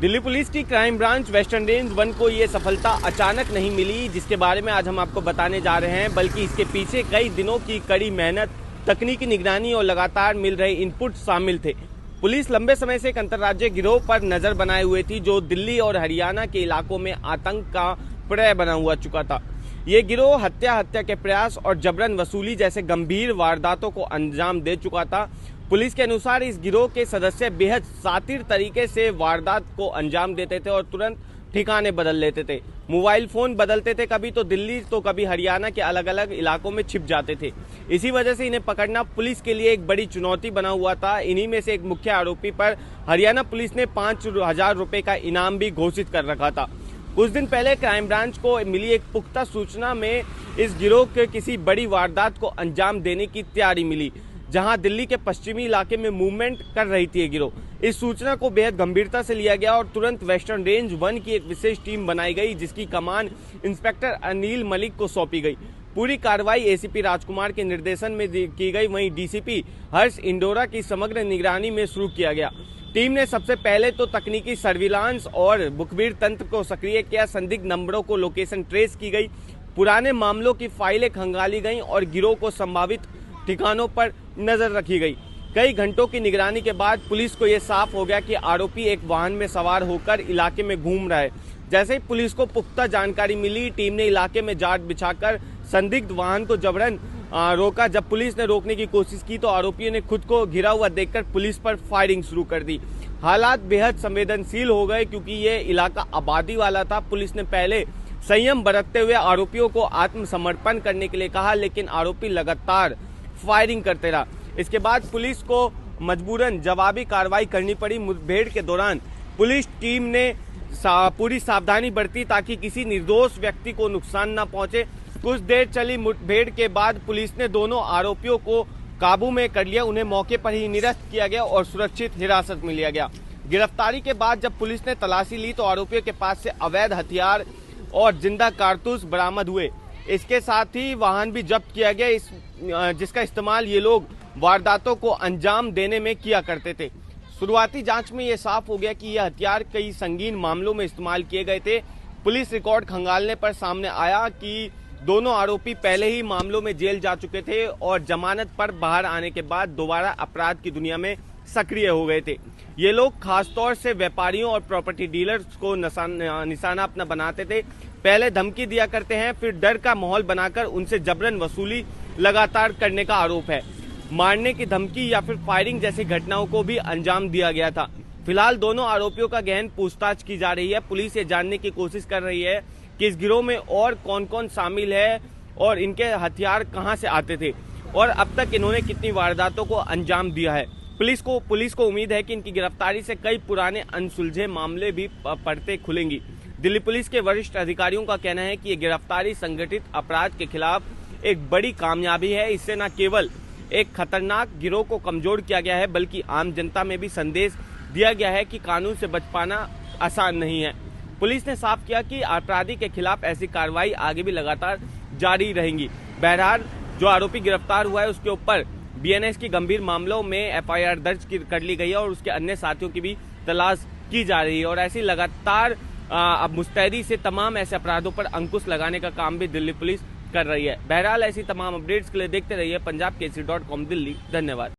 Delhi police की crime branch western range 1 को ये सफलता अचानक नहीं मिली, जिसके बारे में आज हम आपको बताने जा रहे हैं, बल्कि इसके पीछे कई दिनों की कड़ी मेहनत, तकनीकी निगरानी और लगातार मिल रहे इनपुट शामिल थे। पुलिस लंबे समय से एक अंतर्राज्यीय गिरोह पर नजर बनाए हुए थी, जो दिल्ली और हरियाणा के इलाकों में आतंक का पर्याय बना हुआ चुका था। ये गिरोह हत्या के प्रयास और जबरन वसूली जैसे गंभीर वारदातों को अंजाम दे चुका था। पुलिस के अनुसार इस गिरोह के सदस्य बेहद शातिर तरीके से वारदात को अंजाम देते थे और तुरंत ठिकाने बदल लेते थे। मोबाइल फोन बदलते थे, कभी तो दिल्ली तो कभी हरियाणा के अलग अलग इलाकों में छिप जाते थे। इसी वजह से इन्हें पकड़ना पुलिस के लिए एक बड़ी चुनौती बना हुआ था। इन्हीं में से एक मुख्य आरोपी पर हरियाणा पुलिस ने 5,000 रुपए का इनाम भी घोषित कर रखा था। कुछ दिन पहले क्राइम ब्रांच को मिली एक पुख्ता सूचना में इस गिरोह के किसी बड़ी वारदात को अंजाम देने की तैयारी मिली, जहां दिल्ली के पश्चिमी इलाके में मूवमेंट कर रही थी ये गिरोह। इस सूचना को बेहद गंभीरता से लिया गया और तुरंत वेस्टर्न रेंज 1 की एक विशेष टीम बनाई गई, जिसकी कमान इंस्पेक्टर अनिल मलिक को सौंपी गई। पूरी कार्रवाई एसीपी राजकुमार के निर्देशन में की गई। वहीं डीसीपी हर्ष इंडोरा की समग्र निगरानी में शुरू किया गया। टीम ने सबसे पहले तो तकनीकी सर्विलांस और बुकबीर तंत्र को सक्रिय किया। संदिग्ध नंबरों को लोकेशन ट्रेस की गई, पुराने मामलों की फाइलें खंगाली गईं और गिरोह को संभावित ठिकानों पर नजर रखी गई। कई घंटों की निगरानी के बाद पुलिस को यह साफ हो गया कि आरोपी एक वाहन में सवार होकर इलाके में घूम रहा है। जैसे ही पुलिस को पुख्ता जानकारी मिली, टीम ने इलाके में जांच बिछाकर संदिग्ध वाहन को जबरन रोका। जब पुलिस ने रोकने की कोशिश की तो आरोपियों ने खुद को घिरा हुआ देखकर पुलिस पर फायरिंग शुरू कर दी। हालात बेहद संवेदनशील हो गए, क्योंकि ये इलाका आबादी वाला था। पुलिस ने पहले संयम बरतते हुए आरोपियों को आत्मसमर्पण करने के लिए कहा, लेकिन आरोपी लगातार फायरिंग करते रहा। इसके बाद पुलिस को मजबूरन जवाबी कार्रवाई करनी पड़ी। मुठभेड़ के दौरान पुलिस टीम ने पूरी सावधानी बरती ताकि किसी निर्दोष व्यक्ति को नुकसान न पहुंचे। कुछ देर चली मुठभेड़ के बाद पुलिस ने दोनों आरोपियों को काबू में कर लिया। उन्हें मौके पर ही निरस्त किया गया और सुरक्षित हिरासत में लिया गया। गिरफ्तारी के बाद जब पुलिस ने तलाशी ली तो आरोपियों के पास से अवैध हथियार और जिंदा कारतूस बरामद हुए। इसके साथ ही वाहन भी जब्त किया गया, जिसका इस्तेमाल ये लोग वारदातों को अंजाम देने में किया करते थे। शुरुआती जांच में ये साफ हो गया कि यह हथियार कई संगीन मामलों में इस्तेमाल किए गए थे। पुलिस रिकॉर्ड खंगालने पर सामने आया कि दोनों आरोपी पहले ही मामलों में जेल जा चुके थे और जमानत पर बाहर आने के बाद दोबारा अपराध की दुनिया में सक्रिय हो गए थे। ये लोग खासतौर से व्यापारियों और प्रॉपर्टी डीलर्स को निशाना अपना बनाते थे। पहले धमकी दिया करते हैं, फिर डर का माहौल बनाकर उनसे जबरन वसूली लगातार करने का आरोप है। मारने की धमकी या फिर फायरिंग जैसी घटनाओं को भी अंजाम दिया गया था। फिलहाल दोनों आरोपियों का गहन पूछताछ की जा रही है। पुलिस ये जानने की कोशिश कर रही है कि इस गिरोह में और कौन कौन शामिल है और इनके हथियार कहां से आते थे और अब तक इन्होंने कितनी वारदातों को अंजाम दिया है। पुलिस को उम्मीद है कि इनकी गिरफ्तारी से कई पुराने अनसुलझे मामले भी परतें खुलेंगी। दिल्ली पुलिस के वरिष्ठ अधिकारियों का कहना है कि ये गिरफ्तारी संगठित अपराध के खिलाफ एक बड़ी कामयाबी है। इससे न केवल एक खतरनाक गिरोह को कमजोर किया गया है, बल्कि आम जनता में भी संदेश दिया गया है कि कानून से बच पाना आसान नहीं है। पुलिस ने साफ किया कि अपराधी के खिलाफ ऐसी कार्रवाई आगे भी लगातार जारी रहेंगी। बहरहाल जो आरोपी गिरफ्तार हुआ है उसके ऊपर बीएनएस की गंभीर मामलों में एफआईआर दर्ज कर ली गई है और उसके अन्य साथियों की भी तलाश की जा रही है। और ऐसी लगातार अब मुस्तैदी से तमाम ऐसे अपराधों पर अंकुश लगाने का काम भी दिल्ली पुलिस कर रही है। बहरहाल ऐसी तमाम अपडेट्स के लिए देखते रहिए पंजाबकेसरी.com दिल्ली। धन्यवाद।